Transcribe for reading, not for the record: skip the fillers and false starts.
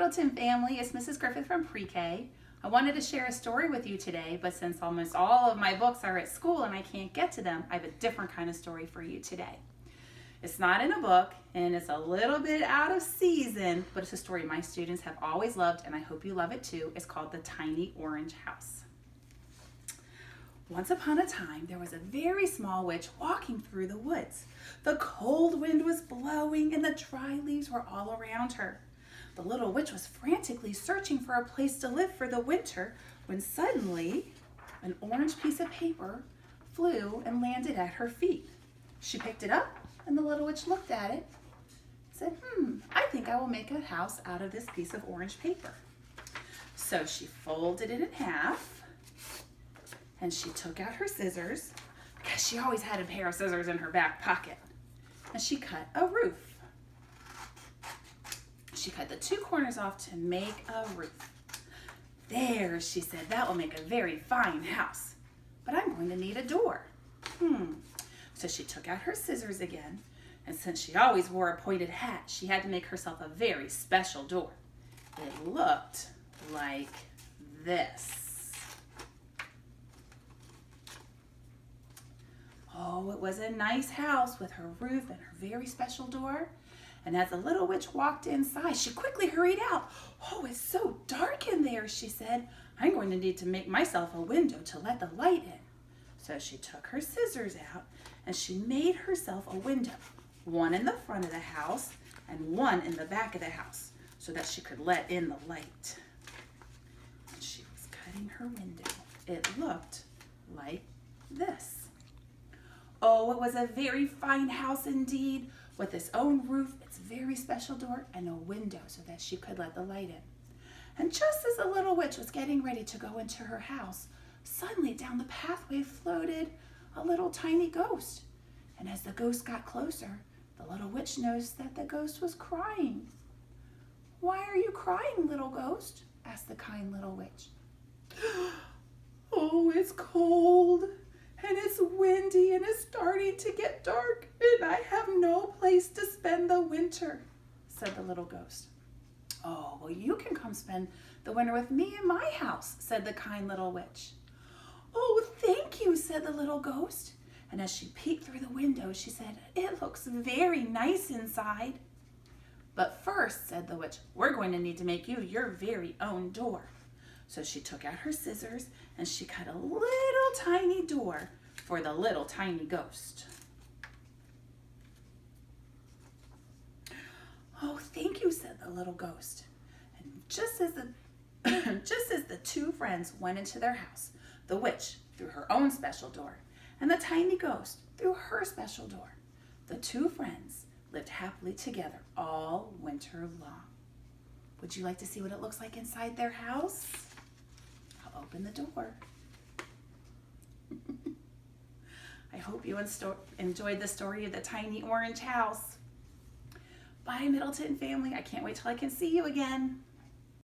Middleton family, it's Mrs. Griffith from Pre-K. I wanted to share a story with you today, but since almost all of my books are at school and I can't get to them, I have a different kind of story for you today. It's not in a book and it's a little bit out of season, but it's a story my students have always loved and I hope you love it too. It's called The Tiny Orange House. Once upon a time, there was a very small witch walking through the woods. The cold wind was blowing and the dry leaves were all around her. The little witch was frantically searching for a place to live for the winter when suddenly an orange piece of paper flew and landed at her feet. She picked it up and the little witch looked at it and said, I think I will make a house out of this piece of orange paper. So she folded it in half and she took out her scissors, because she always had a pair of scissors in her back pocket, and she cut a roof. She cut the two corners off to make a roof. There, she said, that will make a very fine house, but I'm going to need a door. So she took out her scissors again, and since she always wore a pointed hat, she had to make herself a very special door. It looked like this. Oh, it was a nice house with her roof and her very special door. And as the little witch walked inside, she quickly hurried out. Oh, it's so dark in there, she said. I'm going to need to make myself a window to let the light in. So she took her scissors out and she made herself a window, one in the front of the house and one in the back of the house, so that she could let in the light. And she was cutting her window. It looked like this. Oh, it was a very fine house indeed, with its own roof, its very special door, and a window so that she could let the light in. And just as the little witch was getting ready to go into her house, suddenly down the pathway floated a little tiny ghost. And as the ghost got closer, the little witch noticed that the ghost was crying. "Why are you crying, little ghost?" asked the kind little witch. "Oh, it's cold. And it's windy and it's starting to get dark and I have no place to spend the winter," said the little ghost. "Oh, well, you can come spend the winter with me in my house," said the kind little witch. "Oh, thank you," said the little ghost. And as she peeked through the window, she said, "It looks very nice inside." "But first," said the witch, "we're going to need to make you your very own door." So she took out her scissors and she cut a little tiny door for the little tiny ghost. "Oh, thank you," said the little ghost. And just as the two friends went into their house, the witch through her own special door and the tiny ghost through her special door, the two friends lived happily together all winter long. Would you like to see what it looks like inside their house? I'll open the door. I hope you enjoyed the story of the tiny orange house. Bye, Middleton family. I can't wait till I can see you again.